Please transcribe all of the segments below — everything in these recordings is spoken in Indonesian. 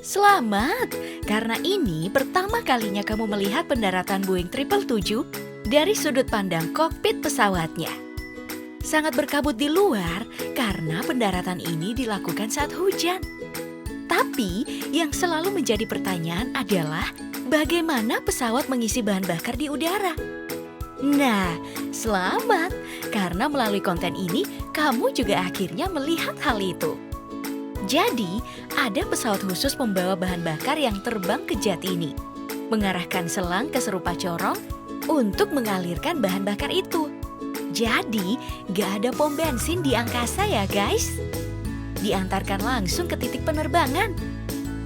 Selamat, karena ini pertama kalinya kamu melihat pendaratan Boeing 777 dari sudut pandang kokpit pesawatnya. Sangat berkabut di luar karena pendaratan ini dilakukan saat hujan. Tapi yang selalu menjadi pertanyaan adalah bagaimana pesawat mengisi bahan bakar di udara? Nah, selamat, karena melalui konten ini kamu juga akhirnya melihat hal itu. Jadi, ada pesawat khusus membawa bahan bakar yang terbang ke jet ini, mengarahkan selang ke serupa corong untuk mengalirkan bahan bakar itu. Jadi, gak ada pom bensin di angkasa ya guys. Diantarkan langsung ke titik penerbangan.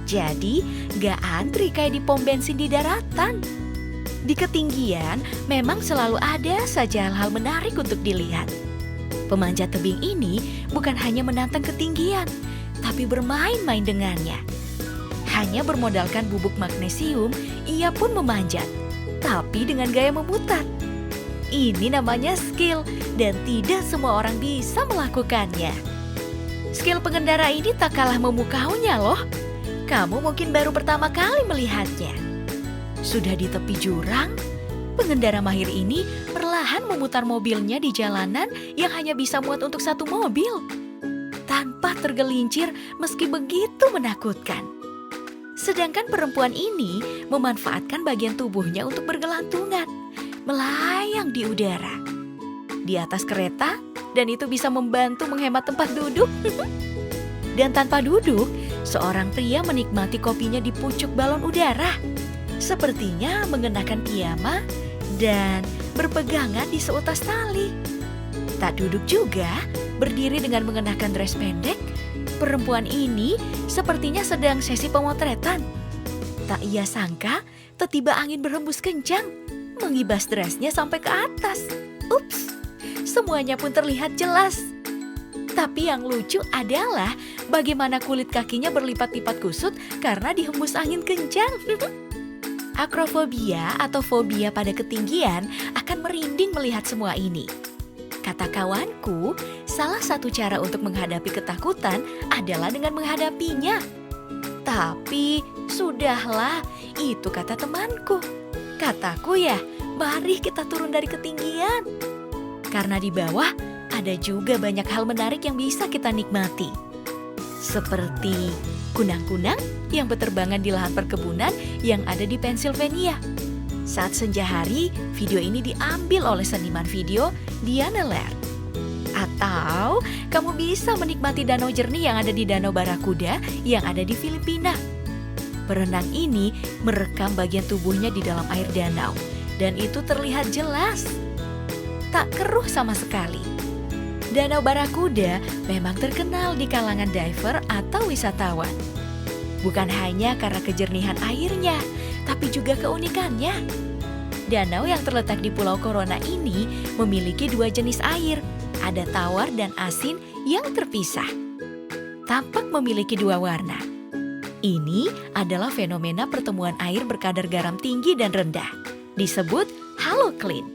Jadi, gak antri kayak di pom bensin di daratan. Di ketinggian, memang selalu ada saja hal-hal menarik untuk dilihat. Pemanjat tebing ini bukan hanya menantang ketinggian, tapi bermain-main dengannya. Hanya bermodalkan bubuk magnesium, ia pun memanjat, tapi dengan gaya memutar. Ini namanya skill, dan tidak semua orang bisa melakukannya. Skill pengendara ini tak kalah memukaunya loh. Kamu mungkin baru pertama kali melihatnya. Sudah di tepi jurang, pengendara mahir ini perlahan memutar mobilnya di jalanan yang hanya bisa muat untuk satu mobil. Tanpa tergelincir meski begitu menakutkan. Sedangkan perempuan ini memanfaatkan bagian tubuhnya untuk bergelantungan, melayang di udara. Di atas kereta, dan itu bisa membantu menghemat tempat duduk. Dan tanpa duduk, seorang pria menikmati kopinya di pucuk balon udara. Sepertinya mengenakan piyama dan berpegangan di seutas tali. Tak duduk juga, berdiri dengan mengenakan dress pendek, perempuan ini sepertinya sedang sesi pemotretan. Tak ia sangka, tiba-tiba angin berhembus kencang, mengibas dressnya sampai ke atas. Ups, semuanya pun terlihat jelas. Tapi yang lucu adalah bagaimana kulit kakinya berlipat-lipat kusut karena dihembus angin kencang. Akrofobia atau fobia pada ketinggian akan merinding melihat semua ini. Kata kawanku, salah satu cara untuk menghadapi ketakutan adalah dengan menghadapinya. Tapi, sudahlah, itu kata temanku. Kataku ya, mari kita turun dari ketinggian. Karena di bawah, ada juga banyak hal menarik yang bisa kita nikmati. Seperti kunang-kunang yang berterbangan di lahan perkebunan yang ada di Pennsylvania. Saat senja hari, video ini diambil oleh seniman video Diana Laird. Atau kamu bisa menikmati danau jernih yang ada di Danau Barakuda yang ada di Filipina. Perenang ini merekam bagian tubuhnya di dalam air danau, dan itu terlihat jelas. Tak keruh sama sekali. Danau Barakuda memang terkenal di kalangan diver atau wisatawan. Bukan hanya karena kejernihan airnya, tapi juga keunikannya. Danau yang terletak di Pulau Corona ini memiliki dua jenis air, ada tawar dan asin yang terpisah. Tampak memiliki dua warna. Ini adalah fenomena pertemuan air berkadar garam tinggi dan rendah, disebut halocline.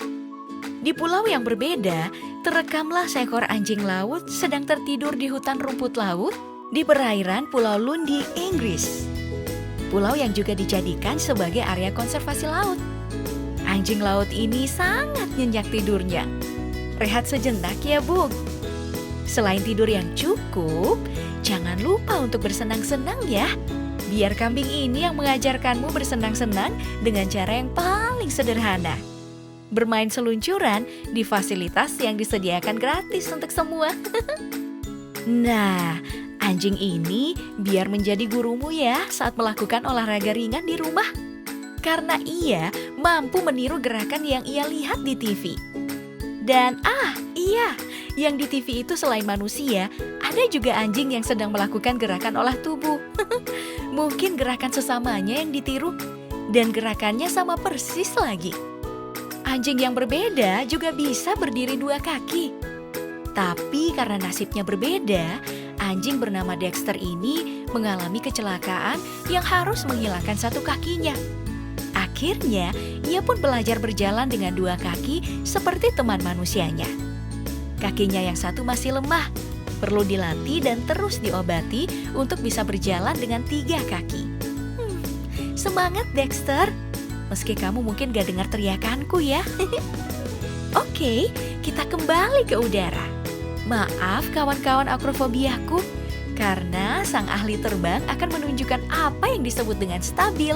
Di pulau yang berbeda, terekamlah seekor anjing laut sedang tertidur di hutan rumput laut di perairan Pulau Lundy, Inggris. Pulau yang juga dijadikan sebagai area konservasi laut. Anjing laut ini sangat nyenyak tidurnya. Rehat sejenak ya, Bu. Selain tidur yang cukup, jangan lupa untuk bersenang-senang ya. Biar kambing ini yang mengajarkanmu bersenang-senang dengan cara yang paling sederhana. Bermain seluncuran di fasilitas yang disediakan gratis untuk semua. Nah, anjing ini biar menjadi gurumu ya saat melakukan olahraga ringan di rumah. Karena ia mampu meniru gerakan yang ia lihat di TV. Dan iya, yang di TV itu selain manusia, ada juga anjing yang sedang melakukan gerakan olah tubuh. Mungkin gerakan sesamanya yang ditiru, dan gerakannya sama persis lagi. Anjing yang berbeda juga bisa berdiri dua kaki. Tapi karena nasibnya berbeda, anjing bernama Dexter ini mengalami kecelakaan yang harus menghilangkan satu kakinya. Akhirnya, ia pun belajar berjalan dengan dua kaki seperti teman manusianya. Kakinya yang satu masih lemah, Perlu dilatih dan terus diobati untuk bisa berjalan dengan 3 kaki. Semangat Dexter, meski kamu mungkin gak dengar teriakanku ya. Oke, kita kembali ke udara. Maaf kawan-kawan akrofobiaku, karena sang ahli terbang akan menunjukkan apa yang disebut dengan stabil.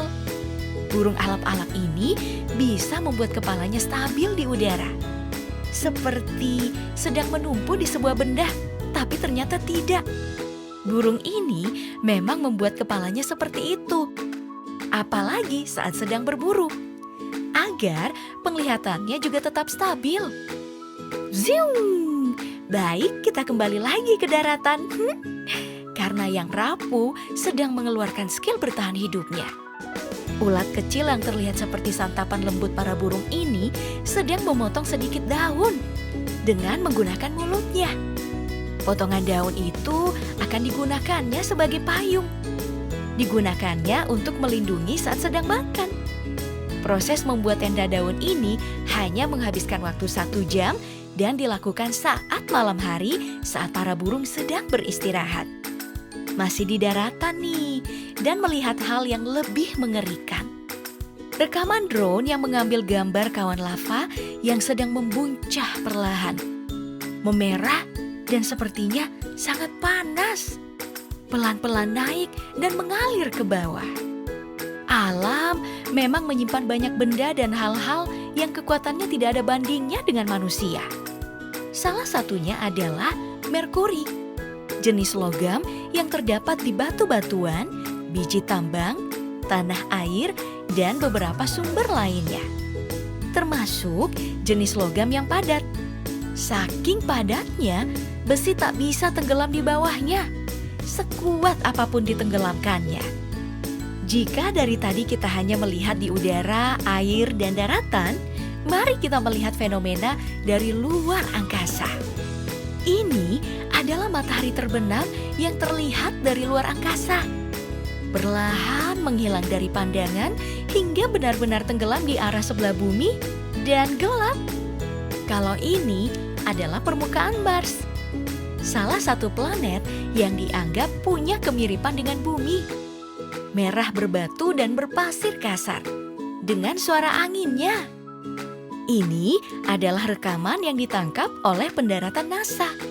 Burung alap-alap ini bisa membuat kepalanya stabil di udara. Seperti sedang menumpu di sebuah benda, tapi ternyata tidak. Burung ini memang membuat kepalanya seperti itu. Apalagi saat sedang berburu, agar penglihatannya juga tetap stabil. Zium! Baik, kita kembali lagi ke daratan. Karena yang rapuh sedang mengeluarkan skill bertahan hidupnya. Ulat kecil yang terlihat seperti santapan lembut para burung ini sedang memotong sedikit daun dengan menggunakan mulutnya. Potongan daun itu akan digunakannya sebagai payung. Digunakannya untuk melindungi saat sedang makan. Proses membuat tenda daun ini hanya menghabiskan waktu 1 jam dan dilakukan saat malam hari saat para burung sedang beristirahat. Masih di daratan nih, dan melihat hal yang lebih mengerikan. Rekaman drone yang mengambil gambar kawan lava yang sedang membuncah perlahan. Memerah dan sepertinya sangat panas. Pelan-pelan naik dan mengalir ke bawah. Alam memang menyimpan banyak benda dan hal-hal yang kekuatannya tidak ada bandingnya dengan manusia. Salah satunya adalah merkuri, jenis logam yang terdapat di batu-batuan, biji tambang, tanah air, dan beberapa sumber lainnya. Termasuk jenis logam yang padat. Saking padatnya, besi tak bisa tenggelam di bawahnya, sekuat apapun ditenggelamkannya. Jika dari tadi kita hanya melihat di udara, air, dan daratan, mari kita melihat fenomena dari luar angkasa. Ini adalah matahari terbenam yang terlihat dari luar angkasa. Perlahan menghilang dari pandangan hingga benar-benar tenggelam di arah sebelah bumi dan gelap. Kalau ini adalah permukaan Mars, salah satu planet yang dianggap punya kemiripan dengan bumi. Merah berbatu dan berpasir kasar dengan suara anginnya. Ini adalah rekaman yang ditangkap oleh pendaratan NASA.